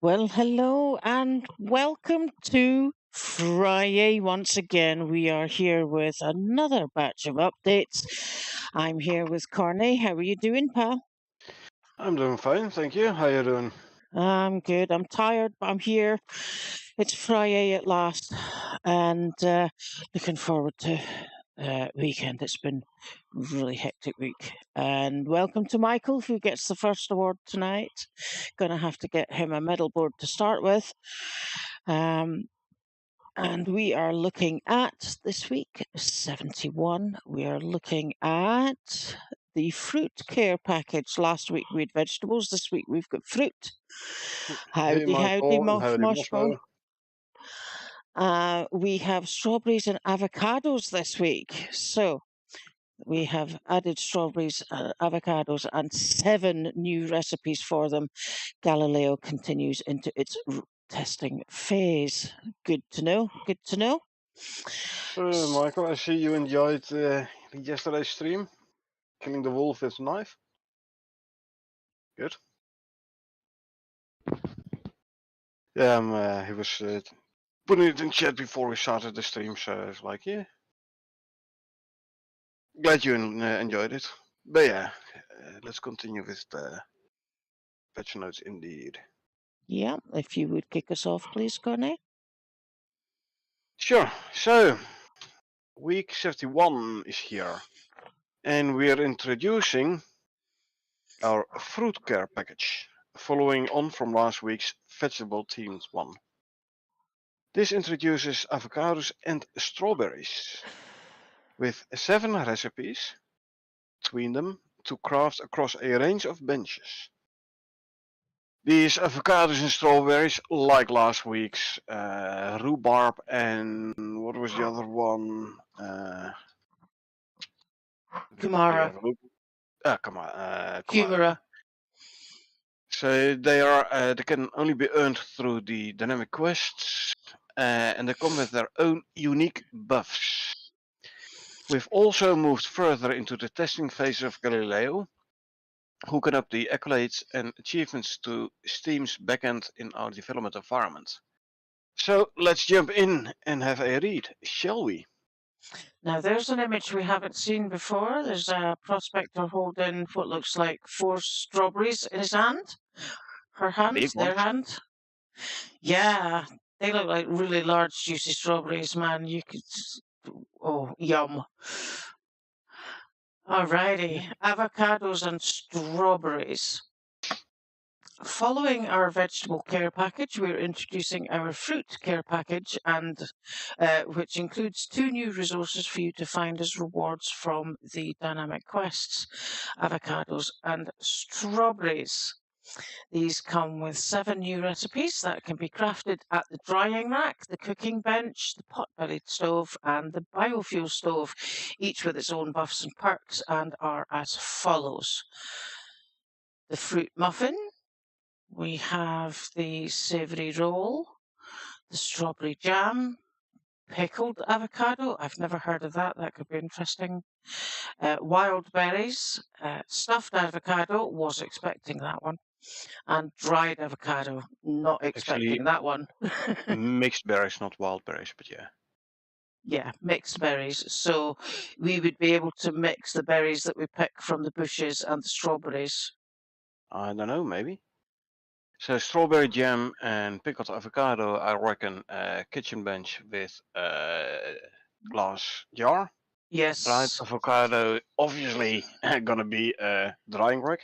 Well, hello and welcome to Friday once again. We are here with another batch of updates. I'm here with Corny. How are you doing, pal? I'm doing fine, thank you. How you doing? I'm good. I'm tired, but I'm here. It's Friday at last, and looking forward to weekend. It's been a really hectic week. And welcome to Michael, who gets the first award tonight. Gonna have to get him a medal board to start with. Um, And we are looking at this week, 71. We are looking at the fruit care package. Last week we had vegetables. This week we've got fruit. Hey, Howdy, Michael, and howdy, Moshmo. Moscow. We have strawberries and avocados this week. So we have added strawberries, avocados, and 7 new recipes for them. Galileo continues into its testing phase. Good to know. Good to know. So, Michael, I see you enjoyed yesterday's stream, killing the wolf with a knife. Good. Yeah, he was putting it in chat before we started the stream, so I was like, yeah, glad you enjoyed it. But yeah, let's continue with the patch notes indeed. Yeah, if you would kick us off, please, Connie. Sure. So, week 71 is here, and we are introducing our fruit care package, following on from last week's vegetable themed one. This introduces avocados and strawberries, with 7 recipes between them to craft across a range of benches. These avocados and strawberries, like last week's rhubarb and what was the other one? Kumara. Come on, Kumara. Kumara. So they can only be earned through the dynamic quests, and they come with their own unique buffs. We've also moved further into the testing phase of Galileo, hooking up the accolades and achievements to Steam's backend in our development environment. So let's jump in and have a read, shall we? Now, there's an image we haven't seen before. There's a prospector holding what looks like 4 strawberries in his hand. Her hand, Big their ones. hand. Yeah, they look like really large, juicy strawberries, man. You could. Oh, yum. Alrighty, avocados and strawberries. Following our vegetable care package, we're introducing our fruit care package, and which includes 2 new resources for you to find as rewards from the dynamic quests: avocados and strawberries. These come with 7 new recipes that can be crafted at the drying rack, the cooking bench, the pot-bellied stove, and the biofuel stove, each with its own buffs and perks, and are as follows: the fruit muffin. We have the savoury roll, the strawberry jam, pickled avocado. I've never heard of that. That could be interesting. Wild berries, stuffed avocado. Was expecting that one. And dried avocado. Not Actually, expecting that one. mixed berries, not wild berries, but yeah. Yeah, mixed berries. So we would be able to mix the berries that we pick from the bushes and the strawberries. I don't know, maybe. So strawberry jam and pickled avocado, I reckon a kitchen bench with a glass jar. Dried Yes. avocado, obviously gonna be a drying rack.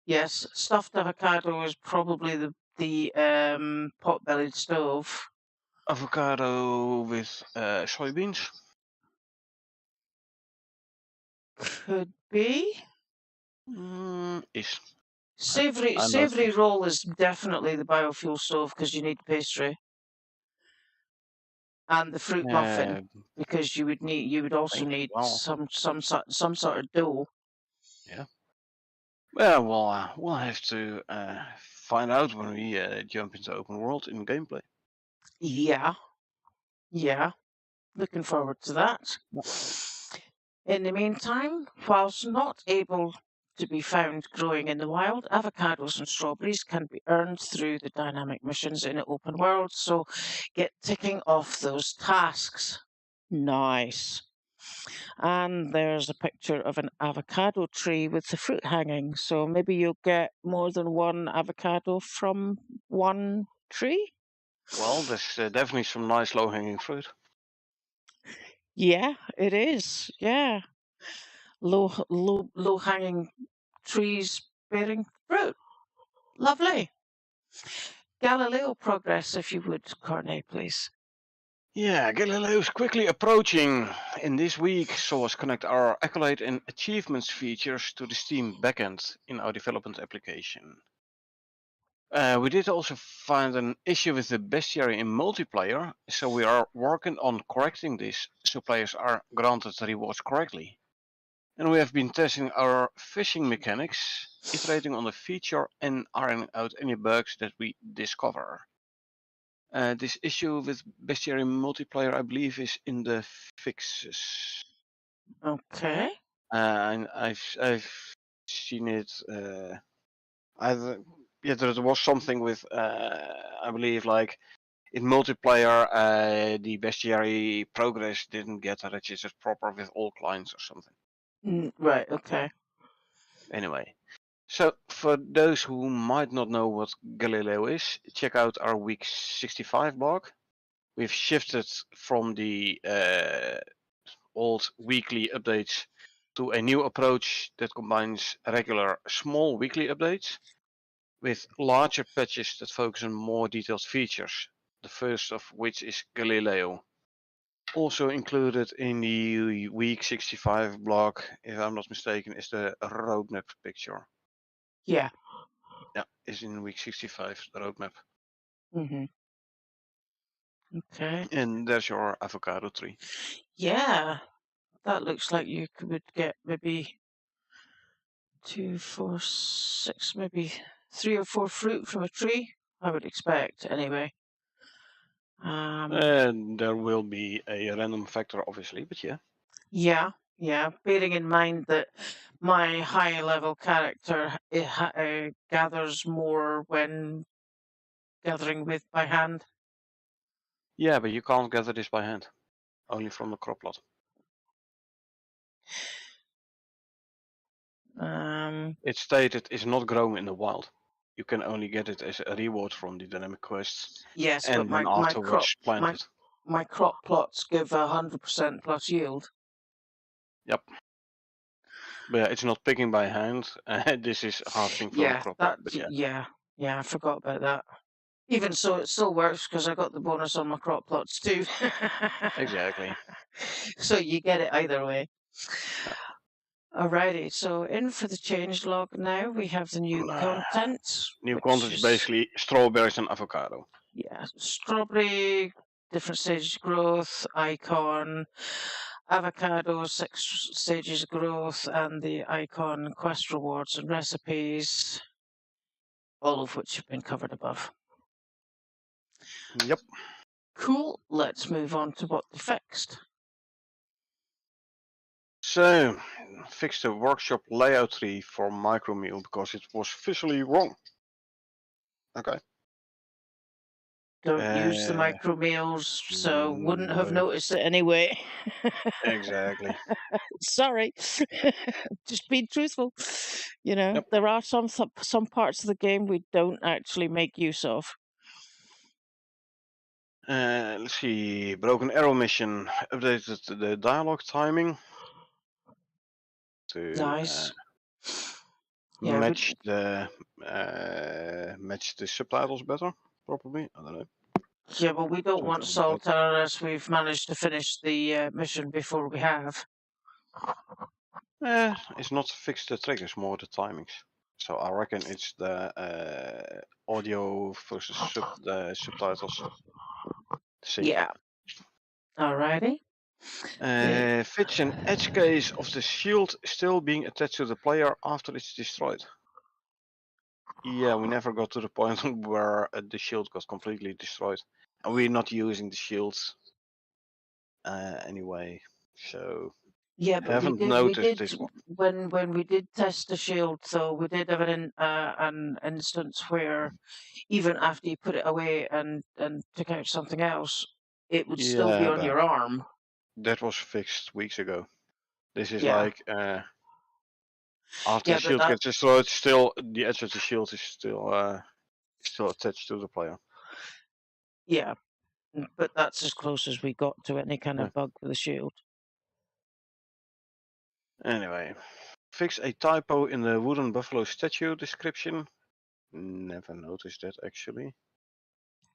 Yes, stuffed avocado is probably the pot-bellied stove. Avocado with soybeans. Could be. Is I'm not. Savoury roll is definitely the biofuel stove because you need pastry, and the fruit muffin because you would also need Well, some sort of dough. yeah. Well, we'll have to find out when we jump into open world in gameplay. Yeah, yeah. Looking forward to that. In the meantime, whilst not able to be found growing in the wild. Avocados and strawberries can be earned through the dynamic missions in the open world, so get ticking off those tasks. Nice. And there's a picture of an avocado tree with the fruit hanging, so maybe you'll get more than one avocado from one tree? Well, there's definitely some nice low-hanging fruit. Yeah, it is. Yeah. Low hanging trees bearing fruit. Lovely. Galileo progress, if you would, Cornet, please. Yeah, Galileo's quickly approaching. In this week, saw us connect our accolade and achievements features to the Steam backend in our development application. We did also find an issue with the bestiary in multiplayer, so we are working on correcting this so players are granted the rewards correctly. And we have been testing our fishing mechanics, iterating on the feature and ironing out any bugs that we discover. This issue with bestiary multiplayer, I believe, is in the fixes. Okay. And I've seen it. Yeah, there was something with I believe like in multiplayer, the bestiary progress didn't get registered proper with all clients or something. Right, okay. Anyway, so for those who might not know what Galileo is, check out our week 65 blog. We've shifted from the old weekly updates to a new approach that combines regular small weekly updates with larger patches that focus on more detailed features, the first of which is Galileo. Also included in the week 65 blog, if I'm not mistaken, is the roadmap picture. Yeah. Yeah, is in week 65, the roadmap. Mm-hmm. Okay. And there's your avocado tree. Yeah. That looks like you would get maybe 2, 4, 6, maybe 3 or 4 fruit from a tree. I would expect, anyway. And there will be a random factor, obviously, but yeah. Yeah. Bearing in mind that my high level character gathers more when gathering with by hand. Yeah, but you can't gather this by hand, only from the crop plot. It's stated it's not grown in the wild. You can only get it as a reward from the dynamic quests. Yes, and but then afterwards planted. my crop plots give 100% plus yield. Yep. But yeah, it's not picking by hand. This is harvesting from the crop plot. But yeah. Yeah, I forgot about that. Even so, it still works because I got the bonus on my crop plots too. Exactly. So you get it either way. Alrighty, so in for the changelog now. We have the new content. New content is basically strawberries and avocado. Yeah, strawberry, different stages of growth, icon, avocado, 6 stages of growth, and the icon quest rewards and recipes, all of which have been covered above. Yep. Cool, let's move on to what they fixed. So, fixed the workshop layout tree for micromeal because it was visually wrong. Okay. Don't use the micro meals, so wouldn't have noticed it anyway. Exactly. Sorry, just being truthful. You know, Yep. there are some parts of the game we don't actually make use of. Let's see. Broken Arrow mission updated the dialogue timing to Nice. match the subtitles better. Probably, I don't know. Yeah, but we don't want salt unless we've managed to finish the mission before we have. It's not fixed the triggers, more the timings. So I reckon it's the audio versus the subtitles. Sync. Yeah. Alrighty. Fits an edge case of the shield still being attached to the player after it's destroyed. Yeah, we never got to the point where the shield got completely destroyed. And we're not using the shields anyway, so... Yeah, but Haven't we noticed did this one. when we did test the shield, so we did have an instance where even after you put it away and took out something else, it would still be Yeah, on your arm. that was fixed weeks ago. This is Yeah, like after the yeah, but shield that gets destroyed, still the edge of the shield is still attached to the player. yeah, but that's as close as we got to any kind Yeah. of bug with the shield. Anyway, fix a typo in the wooden buffalo statue description. Never noticed that actually.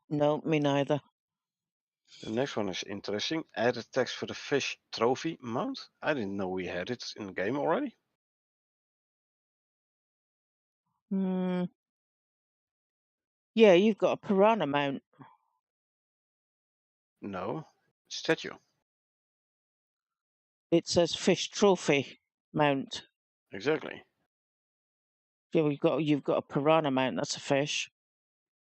No, me neither. The next one is interesting. Added text for the fish trophy mount. I didn't know we had it in the game already. Hmm. Yeah, you've got a piranha mount. No, statue. It says fish trophy mount. Exactly. Yeah, you've got a piranha mount. That's a fish.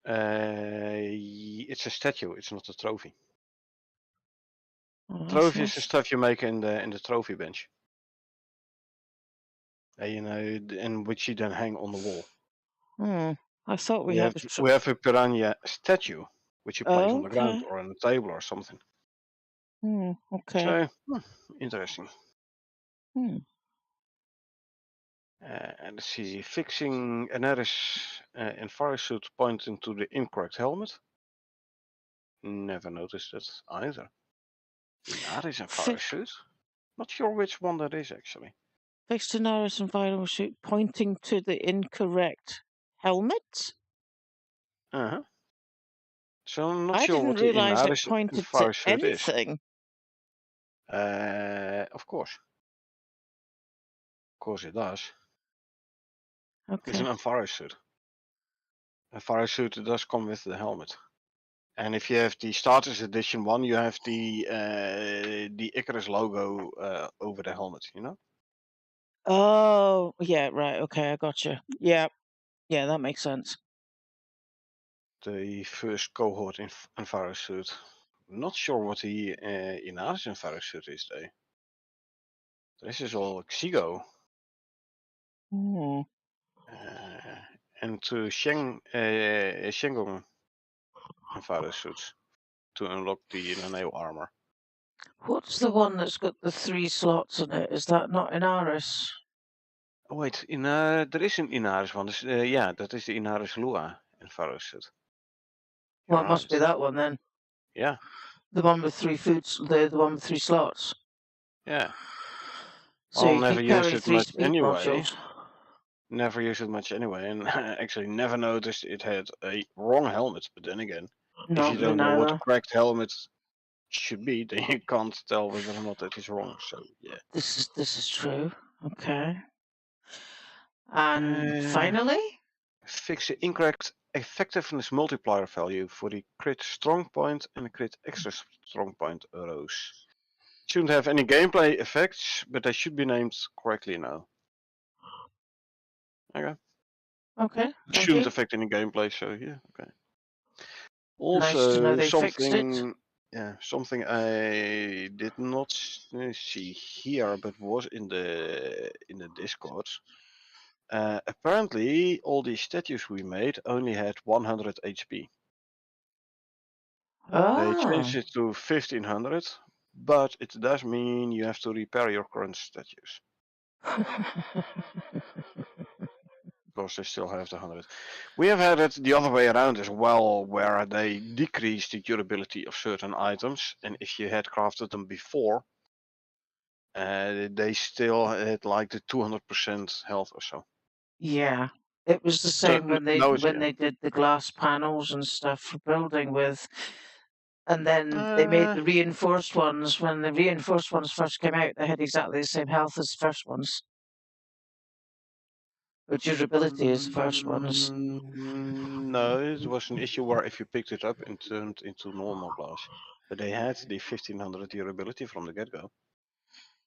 It's a statue. It's not a trophy. Oh, that's Trophy is the nice. stuff you make in the trophy bench. You know, and which you then hang on the wall. Hmm. I thought we We had have we have a piranha statue, which you place on the ground Okay. or on a table or something. Okay. So interesting. Hmm. And let's see, fixing Anaris envirosuit pointing to the incorrect helmet. Never noticed that either. Inaris envirosuit. Not sure which one that is actually. Fixed an Iris and viral shoot pointing to the incorrect helmet? Uh-huh. So I'm not I sure didn't what the realise it Inaris pointed to envirosuit is. anything. Of course. Of course it does. It's Okay. an envirosuit. Envirosuit does come with the helmet. And if you have the starters edition one, you have the Icarus logo over the helmet, you know? Oh, yeah, right. Okay, I got you. Yeah, yeah, that makes sense. The first cohort in envirosuit. Not sure what the Inaris envirosuit is though. This is all Xigo. Hmm. And to Shengon envirosuits to unlock the nail armor. What's the one that's got the 3 slots in it? Is that not in Iris? Oh wait, there is an Inaris one. This, yeah, that is the Inaris Lua envirosuit. You're Well, it must right. be that one then. Yeah, The one with 3 foods, the one with 3 slots. yeah. So I'll you never could use carry it 3 much speed anyway. modules. Never use it much anyway, and actually never noticed it had a wrong helmet. But then again, if No, you me don't know what the neither. correct helmet should be, then you can't tell whether or not it is wrong. So yeah. This is true. Okay. And Uh, finally, Fix the incorrect effectiveness multiplier value for the crit strong point and the crit extra strong point arrows. Shouldn't have any gameplay effects, but they should be named correctly now. Okay. okay, thank Shouldn't you. affect any gameplay, so yeah, okay. Nice to know Also, they fixed it. something I did not see here, but was in the Discord. Apparently, all the statues we made only had 100 HP. They Ah. changed it to 1500, but it does mean you have to repair your current statues because they still have the 100. We have had it the other way around as well, where they decrease the durability of certain items, and if you had crafted them before, they still had like the 200% health or so. Yeah. It was the So same when now it's yeah. they did the glass panels and stuff for building with, and then they made Uh, the reinforced ones. When the reinforced ones first came out, they had exactly the same health as the first ones. Or durability as the first ones. no, it was an issue where if you picked it up and turned into normal glass, but they had the 1500 durability from the get-go,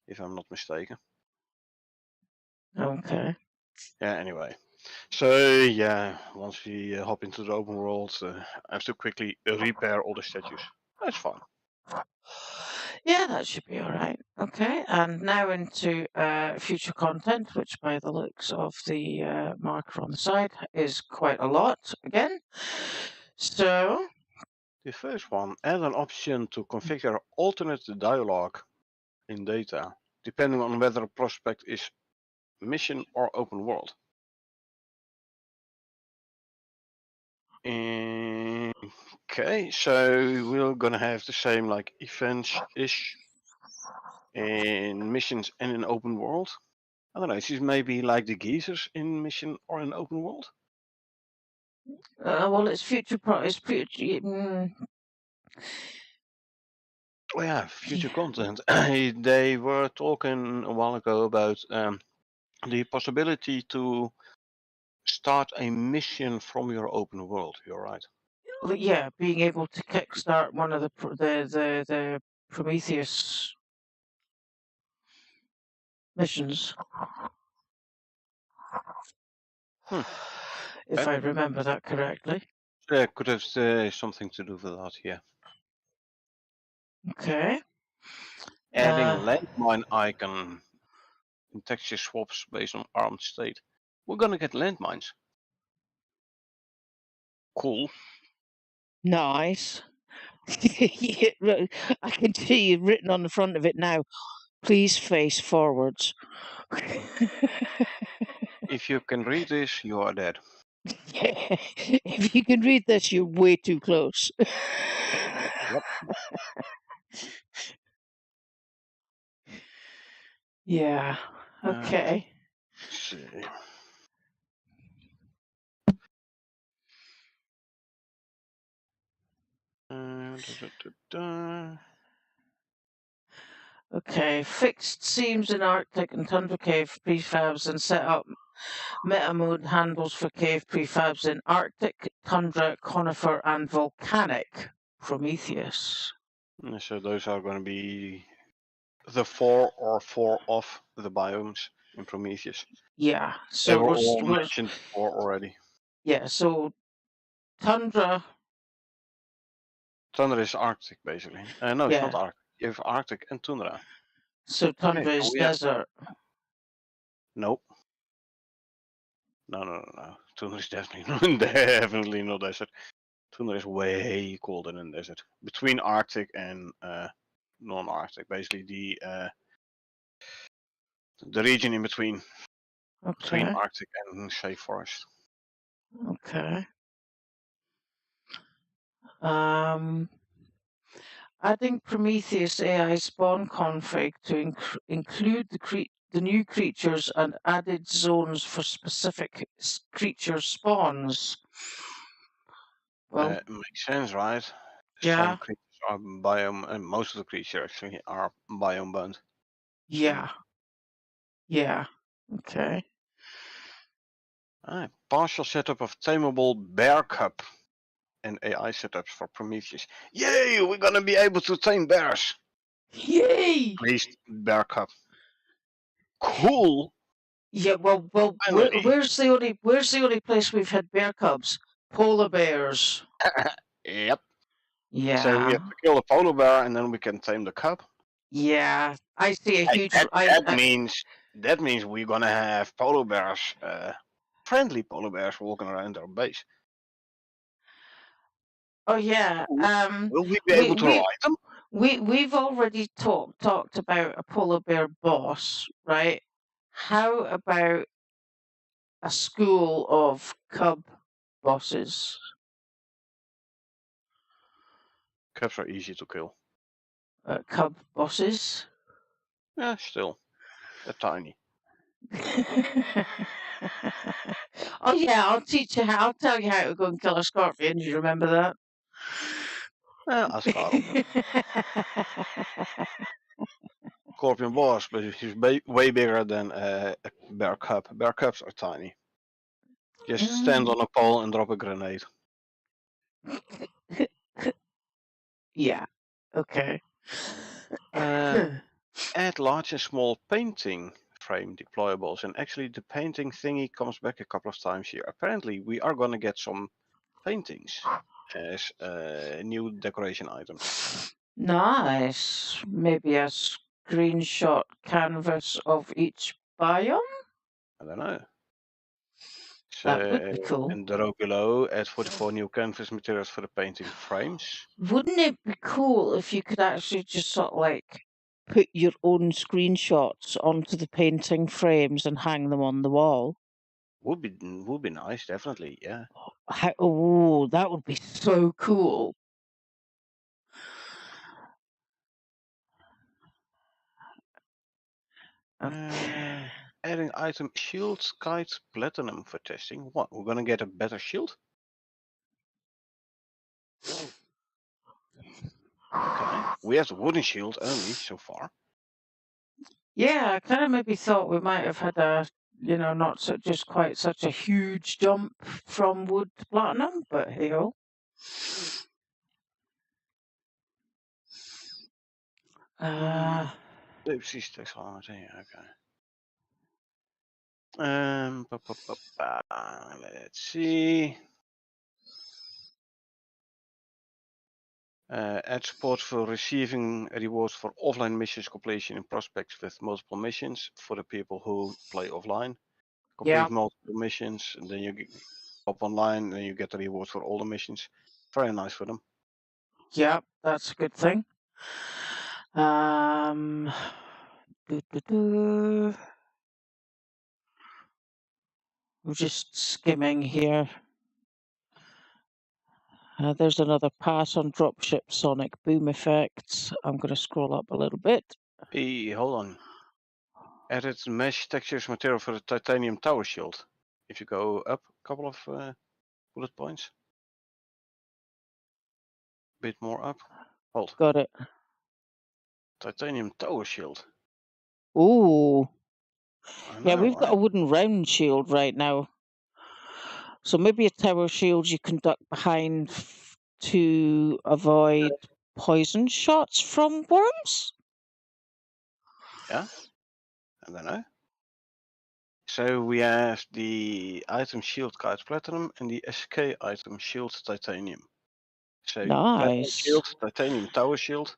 if I'm not mistaken. Okay. Yeah, anyway. So yeah, once we hop into the open world, I have to quickly repair all the statues. That's fun. Yeah, that should be all right. Okay, and now into future content, which by the looks of the marker on the side is quite a lot again. So, The first one, add an option to configure alternate dialogue in data, depending on whether a prospect is mission or open world. Okay, so we're gonna have the same like events-ish in missions and in open world. I don't know, this is maybe like the geezers in mission or in open world. well, it's it's future. Oh yeah, future Yeah. content. They were talking a while ago about the possibility to start a mission from your open world. You're right. Well, yeah, being able to kickstart one of the Prometheus missions, if Okay. I remember that correctly. Yeah, could have something to do with that. Yeah. Okay. Adding Uh, landmine icon in texture swaps based on armed state. We're gonna get landmines. Cool. nice. Yeah, I can see written on the front of it now. Please face forwards. If you can read this, you are dead. If you can read this, you're way too close. Yep. Yeah. Okay. Let's see. Okay. Fixed seams in Arctic and Tundra cave prefabs and set up meta mode handles for cave prefabs in Arctic, Tundra, Conifer, and Volcanic. Prometheus. So those are going to be the 4 of the biomes in Prometheus. Yeah. They So were all mentioned before already. yeah. So Tundra. Tundra is Arctic, basically. No, it's not Yeah. Arctic. You have Arctic and Tundra. So Okay, Tundra so is we have... desert. Nope. No. Tundra is definitely definitely not desert. Tundra is way colder than desert. Between Arctic and non-Arctic, basically the region in between Okay. Arctic and say forest. Okay. Um, Adding Prometheus AI spawn config to include the new creatures and added zones for specific creature spawns. Well, Makes sense, right? yeah, Some creatures are biome, and most of the creatures actually are biome bound. yeah, yeah. Okay. Partial setup of tameable bear cub and AI setups for Prometheus. Yay! We're gonna be able to tame bears. Yay! At least bear cub. Cool. Yeah. Well. Finally. Where's the only place we've had bear cubs? Polar bears. Yep. So we Yeah. have to kill a polar bear and then we can tame the cub. Yeah. I see a Hey, huge. that means we're gonna have polar bears, friendly polar bears walking around our base. Oh yeah. Will we be We able to we ride them? we've already talked about a polar bear boss, right? How about a school of cub bosses? Cubs are easy to kill. Cub bosses. Yeah, still. They're tiny. Oh yeah, I'll teach you how. I'll tell you how to go and kill a scorpion. Do you remember that? Ask Karel. Scorpion boss, but he's way bigger than a bear cub. Bear cubs are tiny. Just stand on a pole and drop a grenade. Yeah. Okay. Add large and small painting frame deployables, and actually the painting thingy comes back a couple of times here. Apparently we are gonna get some paintings as new decoration items. Nice. Maybe a screenshot canvas of each biome? I don't know. That would So be cool. in the row below, add 44 new canvas materials for the painting frames. Wouldn't it be cool if you could actually just sort of like put your own screenshots onto the painting frames and hang them on the wall? Would be nice, definitely. Yeah. Oh, that would be so cool. Adding item shield kite platinum for testing. What? We're gonna get a better shield? Okay. We have the wooden shield only so far. Yeah, I kind of maybe thought we might have had a, not just quite such a huge jump from wood to platinum, but hey ho. Oopsies, taxonomy. Okay. Let's see. Add support for receiving rewards for offline missions completion in prospects with multiple missions for the people who play offline. Complete Yeah, multiple missions, and then you hop online, and you get the rewards for all the missions. Very nice for them. yeah, that's a good thing. Um, doo, doo, doo. We're just skimming here. There's another pass on dropship sonic boom effects. I'm going to scroll up a little bit. Hey, hold on. Added mesh textures material for the titanium tower shield. If you go up a couple of bullet points, a bit more up. Hold. Got it. Titanium tower shield. Ooh. I Yeah, know, we've got right? a wooden round shield right now. So maybe a tower shield you can duck behind to avoid poison shots from worms? Yeah, I don't know. So we have the item shield kite platinum and the SK item shield titanium. So platinum Nice. shield, titanium tower shield.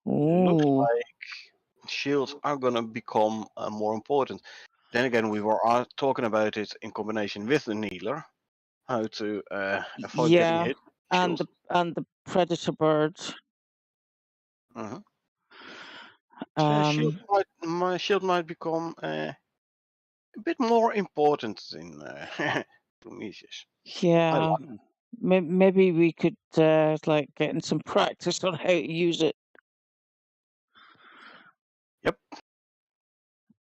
Looks Ooh. like shields are gonna become more important. Then again, we were talking about it in combination with the needler, how to avoid getting Yeah. hit. And Shield. the predator bird. Mhm. So Um my shield might become a bit more important in Prometheus. I yeah. like. Maybe we could like get in some practice on how to use it. Yep.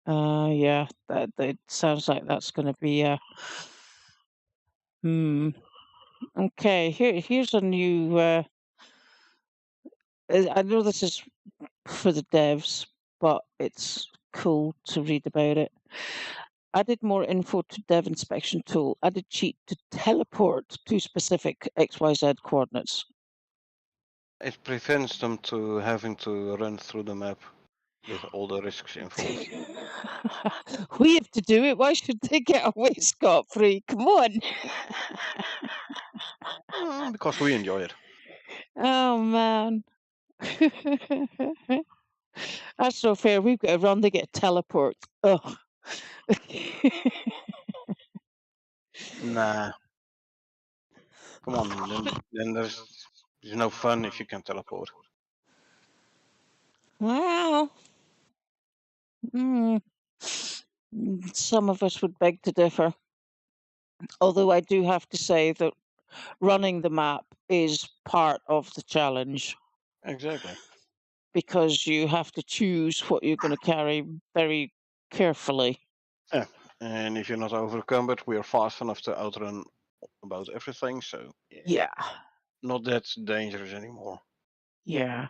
Yeah, that sounds like that's going to be hmm. Okay, here's a new. I know this is for the devs, but it's cool to read about it. Added more info to dev inspection tool. Added cheat to teleport to specific XYZ coordinates. It prevents them to having to run through the map with all the risks involved. We have to do it. Why should they get away scot free? Come on. Because we enjoy it. Oh man. That's so fair. We've got to run to get a teleport. Ugh. Nah, come on. Then there's no fun if you can teleport. Wow. Mm. Some of us would beg to differ. Although I do have to say that running the map is part of the challenge Exactly. because you have to choose what you're going to carry very carefully. Yeah. And if you're not overcumbered, we are fast enough to outrun about everything. So yeah, Yeah. not that dangerous anymore. Yeah.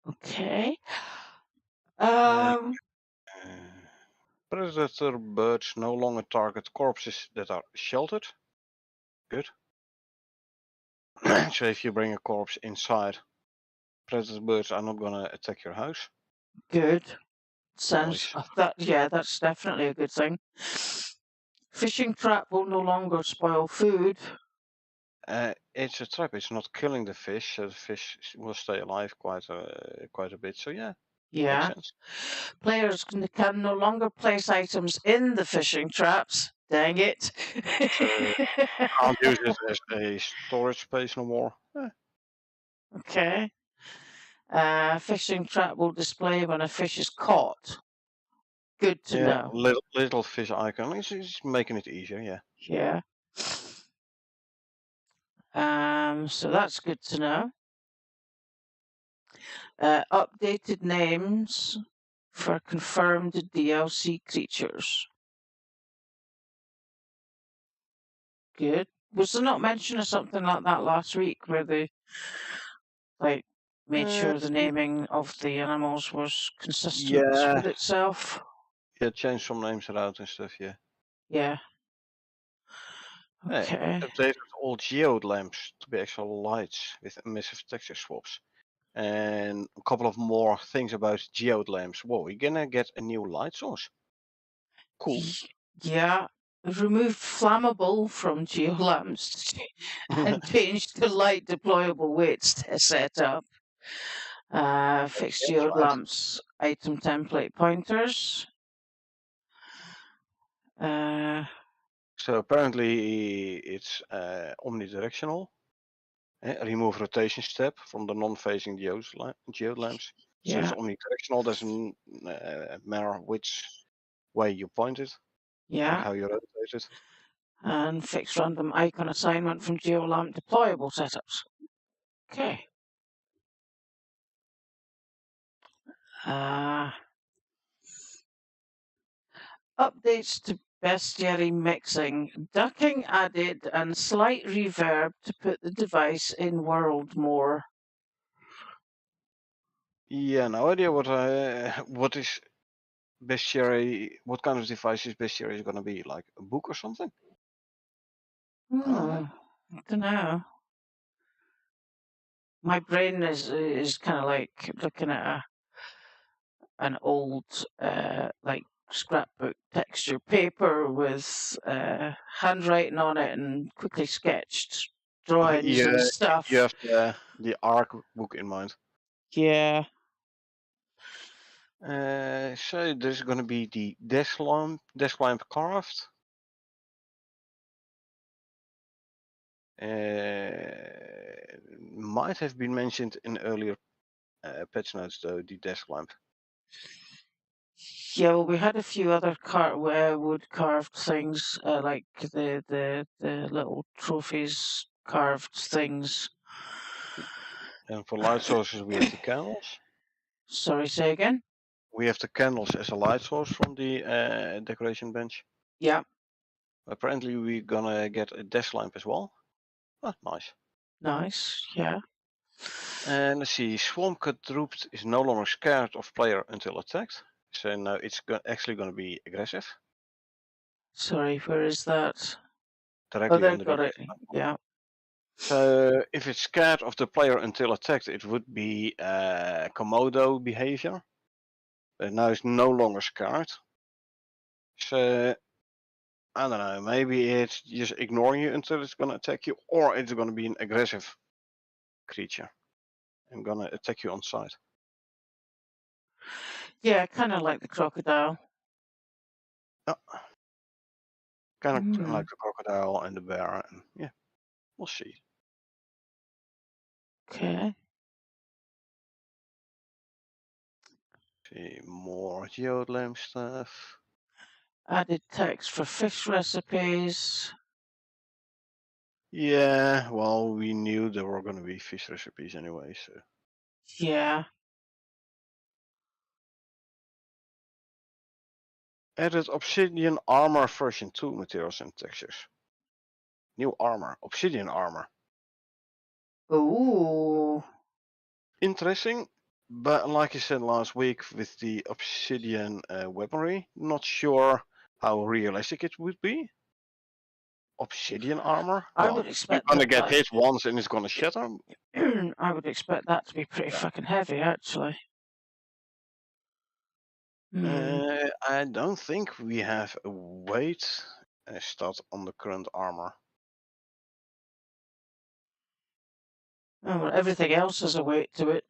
Okay. Uh, Um. predator birds no longer target corpses that are sheltered. Good. So if you bring a corpse inside, predator birds are not gonna attack your house. Good. Sounds Nice. that. Yeah, that's definitely a good thing. Fishing trap will no longer spoil food. It's a trap. It's not killing the fish, so the fish will stay alive quite a bit. So yeah, makes Yeah. sense. Players can no longer place items in the fishing traps. Dang it. So can't use it as a storage space no more. Okay. Fishing trap will display when a fish is caught. Good to Yeah, know. little fish icon. It's making it easier. Yeah. Yeah. So that's good to know. Updated names for confirmed DLC creatures. Good. Was there not mention of something like that last week where they like made Uh, sure the naming of the animals was consistent yeah, with itself? yeah. Change some names around and stuff. Yeah. Yeah. Hey, Okay. updated all geode lamps to be actual lights with massive texture swaps. And a couple of more things about geode lamps. Whoa, we're gonna get a new light source. Cool. Yeah. Remove flammable from geolamps and change the light deployable weights setup. Fix That's geode right. lamps item template pointers. Uh, So apparently it's omnidirectional. Remove rotation step from the non-facing geode lamps. So it's yeah, omnidirectional. Doesn't matter which way you point it, like yeah. how you rotate it. And fix random icon assignment from geolamp deployable setups. Okay. Uh, Updates to bestiary mixing. Ducking added and slight reverb to put the device in world more. Yeah, no idea what is bestiary. What kind of device is bestiary is gonna be? Like a book or something? I don't know. My brain is kind of like looking at an old like scrapbook texture paper with handwriting on it and quickly sketched drawings and Yeah, you stuff. have the ARC book in mind. Yeah. So there's gonna be the desk lamp carved. Might have been mentioned in earlier patch notes though, the desk lamp. Yeah, well, we had a few other wood carved things, like the little trophies carved things. And for light sources we have the candles. Sorry, say again? We have the candles as a light source from the decoration bench. Yeah, Apparently we're gonna get a desk lamp as well. Ah, nice. nice. Yeah. And let's see, Swamp Cut Drooped is no longer scared of player until attacked. So now it's actually gonna be aggressive. Sorry, where is that? Oh, Directly there, under the got it. base lamp. Yeah. So if it's scared of the player until attacked, it would be Komodo behavior. But now it's no longer scared. So I don't know, maybe it's just ignoring you until it's gonna attack you, or it's gonna be an aggressive creature and gonna attack you on sight. Yeah, kind of like the crocodile. Oh, kind of Hmm. like the crocodile and the bear, and yeah, we'll see. Okay. See more geolam stuff. Added text for fish recipes. Yeah, well, we knew there were gonna be fish recipes anyway, so. Yeah. Added obsidian armor version 2 materials and textures. New armor, obsidian armor. Ooh. Interesting, but like I said last week with the obsidian weaponry, not sure how realistic it would be. Obsidian armor? I Well, would you're expect gonna that. get hit once and it's gonna shatter. I would expect that to be pretty Yeah. fucking heavy, actually. Hmm. I don't think we have a weight stat on the current armor. Oh, well, everything else has a weight to it.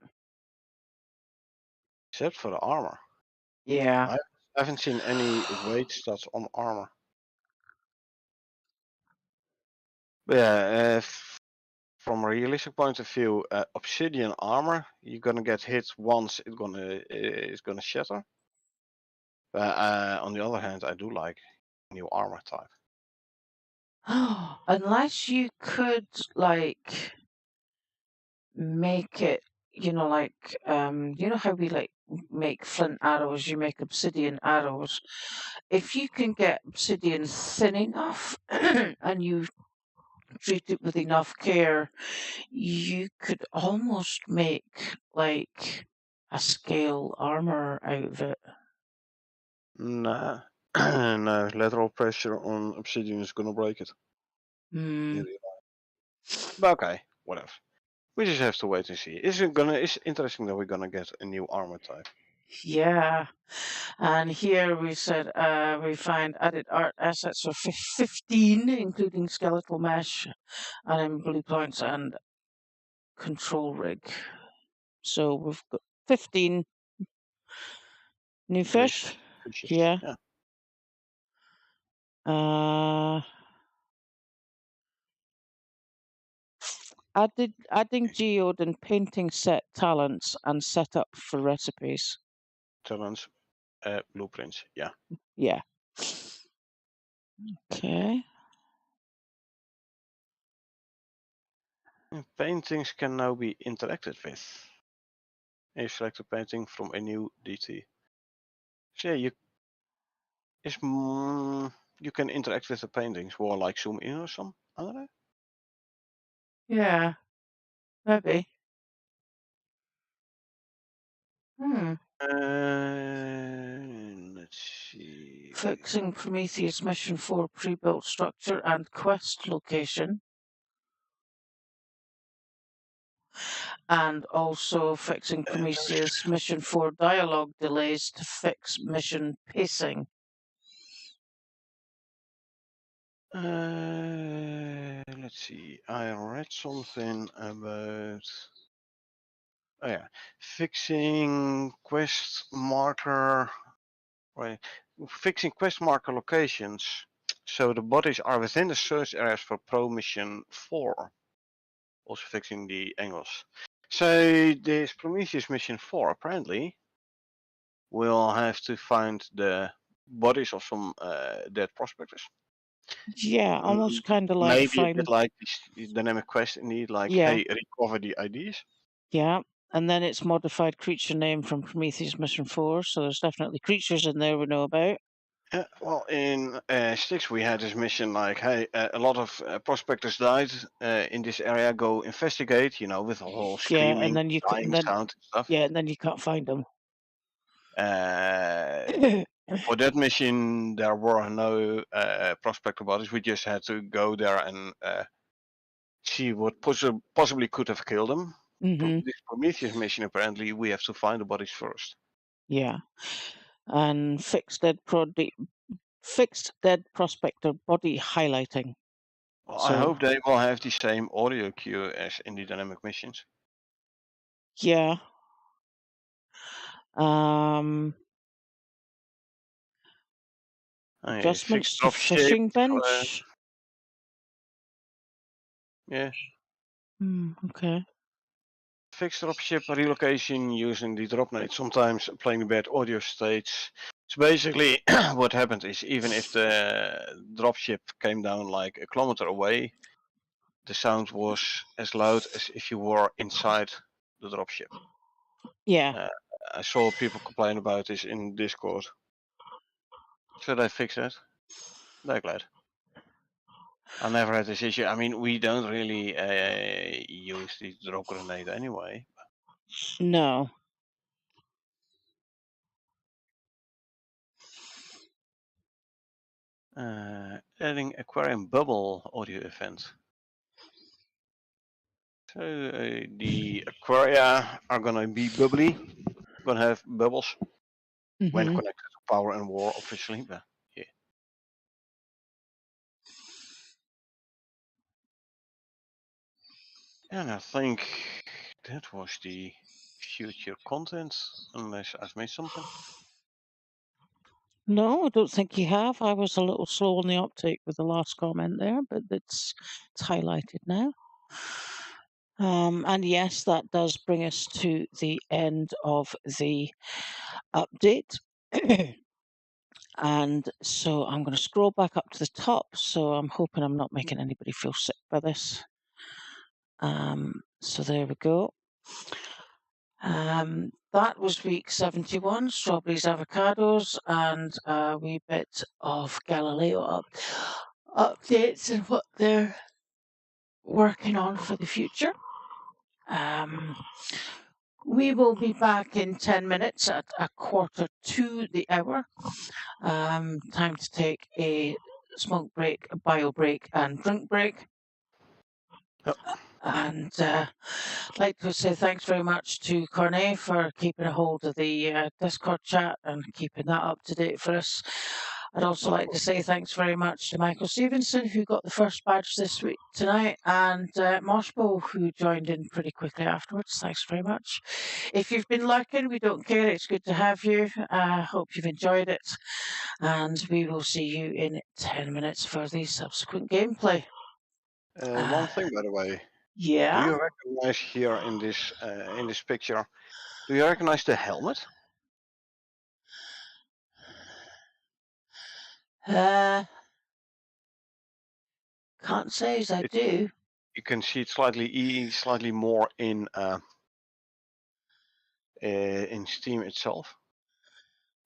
Except for the armor. Yeah. I haven't seen any weight stats on armor. But yeah, from a realistic point of view, obsidian armor, you're gonna get hit once, it's gonna shatter. On the other hand, I do like new armor type. Unless you could like make it, you know how we like make flint arrows, you make obsidian arrows. If you can get obsidian thin enough and you treat it with enough care, you could almost make like a scale armor out of it. Nah, no, lateral pressure on obsidian is gonna break it. Hmm. But okay, whatever. We just have to wait and see. It's interesting that we're gonna get a new armor type. Yeah. And here we said we find added art assets for 15, including skeletal mesh, and in blue points and control rig. So we've got 15 new fish. Fishes. Yeah. Yeah. Adding geode and painting set talents and setup for recipes. Talents, blueprints. Yeah. Yeah. Okay. And paintings can now be interacted with. You select a painting from a new DT. So yeah, you can interact with the paintings or like zoom in or some. I don't know. Yeah. Maybe. Hmm. Let's see. Fixing Prometheus Mission 4 pre-built structure and quest location. And also fixing Prometheus Mission 4 dialogue delays to fix mission pacing. Let's see. I read something about. Oh yeah, fixing quest marker. Right, fixing quest marker locations so the bodies are within the search areas for Pro Mission 4. Also fixing the angles. So this Prometheus Mission 4 apparently will have to find the bodies of some dead prospectors. Yeah, almost kind of like Maybe a bit find. like this dynamic quest indeed, like Yeah, hey, recover the IDs. yeah. And then it's modified creature name from Prometheus Mission 4, so there's definitely creatures in there we know about. Yeah, well, in Styx we had this mission like, hey, a lot of prospectors died in this area. Go investigate, with a whole Yeah, and screaming, then dying sound and stuff. yeah, and then you can't find them. Uh, for that mission, there were no prospector bodies. We just had to go there and see what possibly could have killed them. Hmm. This Prometheus mission, apparently, we have to find the bodies first. Yeah, and fixed dead prospector body highlighting. Well, I So hope they will have the same audio cue as in the dynamic missions. yeah. Um, Fixed adjustments to dropship. fishing bench. Yeah. Okay. Fixed dropship relocation using the dropnade. Sometimes playing bad audio states. So basically, what happened is even if the dropship came down like a kilometer away, the sound was as loud as if you were inside the dropship. Yeah. I saw people complain about this in Discord. So they fixed that. They're glad. I never had this issue. I mean, we don't really use the drop grenade anyway. No. Adding aquarium bubble audio event. So the aquaria are gonna be bubbly, gonna have bubbles when Hmm. connected to power and war, obviously. But yeah. And I think that was the future content, unless I've missed something. No, I don't think you have. I was a little slow on the uptake with the last comment there, but it's highlighted now. And yes, that does bring us to the end of the update. And so I'm going to scroll back up to the top. So I'm hoping I'm not making anybody feel sick by this. So there we go. That was week 71, strawberries, avocados, and a wee bit of Galileo updates and what they're working on for the future. We will be back in 10 minutes at a quarter to the hour. Time to take a smoke break, a bio break, and drink break. Yep. And I'd like to say thanks very much to Cornet for keeping a hold of the Discord chat and keeping that up to date for us. I'd also like to say thanks very much to Michael Stevenson, who got the first badge this week tonight, and Moshbo, who joined in pretty quickly afterwards. Thanks very much. If you've been lurking, we don't care. It's good to have you. Hope you've enjoyed it. And we will see you in 10 minutes for the subsequent gameplay. One thing, by the way. Yeah. Do you recognize here in this picture? Do you recognize the helmet? Can't say as I do. You can see it slightly more in Steam itself.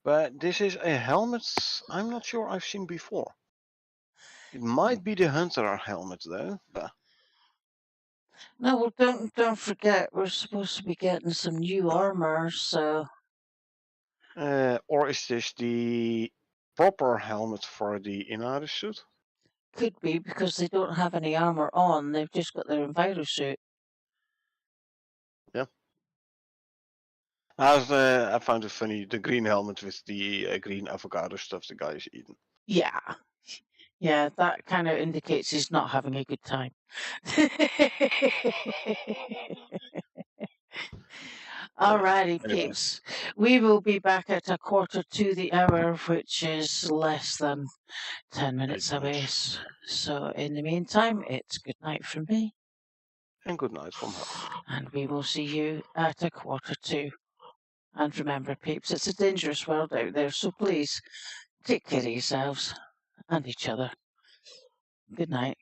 But this is a helmet I'm not sure I've seen before. It might be the hunter helmet though. But No, well, don't forget we're supposed to be getting some new armor, so. Or is this the proper helmet for the Icarus suit? Could be because they don't have any armor on. They've just got their enviro suit. Yeah. I found it funny, the green helmet with the green avocado stuff the guy is eating. Yeah. Yeah, that kind of indicates he's not having a good time. Alrighty, Anyway. peeps. We will be back at a quarter to the hour, which is less than 10 minutes away. So in the meantime, it's good night from me. And good night from her. And we will see you at a quarter to. And remember, peeps, it's a dangerous world out there, so please take care of yourselves and each other. Good night.